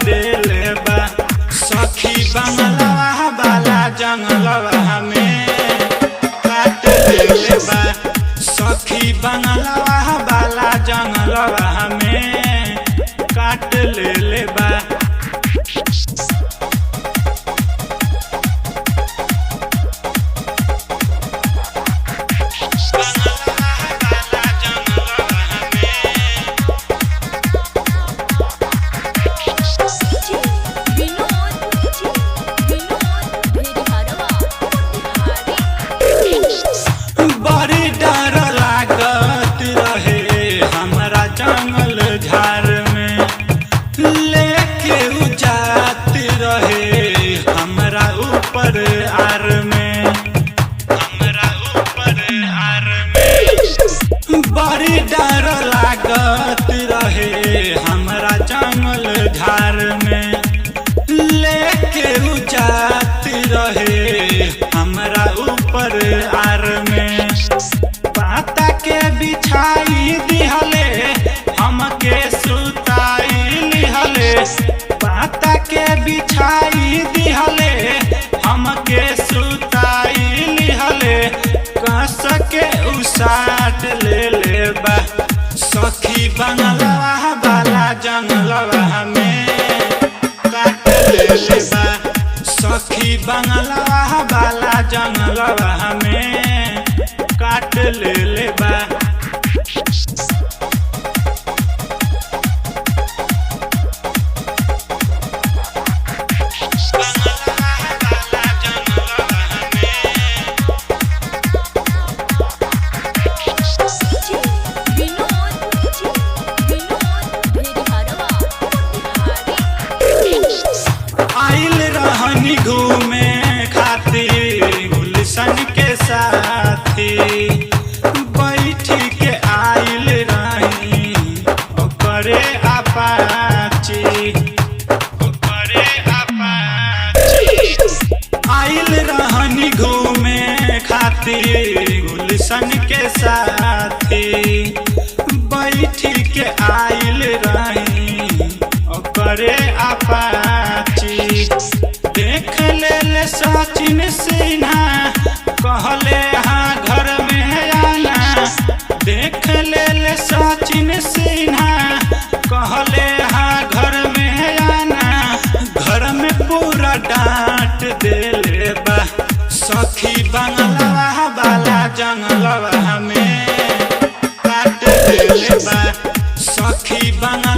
देले बा। सखी बंगलवा वाला जंगलवा में काट देले बा। सखी बंगलवा वाला जंगलवा में काट लेले बा। बड़ी डर लागत रहे हमरा जंगल झाड़ में, लेके उ जात रहे हमरा ऊपर आर में, हमरा ऊपर आर में। बड़ी डर लागत रहे हमरा जंगल झाड़ में, लेके उ जात रहे हमरा ऊपर आर में। पाता के बिछाई दिहले हमके सुताई लिहले। पाता के बिछाई दिहले हमके सुताई लिहले। कस के उसाट ले बा। सखी बंगलवा वाला जंगलवा में काट लेले बा। सखी बंगलवा वाला जंगलवा में काट लेले बा। आइल रहनी घूमे खातिर गुलशन के साथी, बैठी के आइल रही ओकरे अपाची, ओकरे अपाची। आइल रहनी घूमे खातिर गुलशन के साथी, बैठी के आइल रही ओकरे अपाची। देख ले सचिन सिन्हा कहले हाँ घर में आना। देख ले सचिन सिन्हा कहले हाँ घर में आना। घर में पूरा डांट देले बा। सखी बंगलवा वाला जंगलवा में काट देले बा। सखी बंगलवा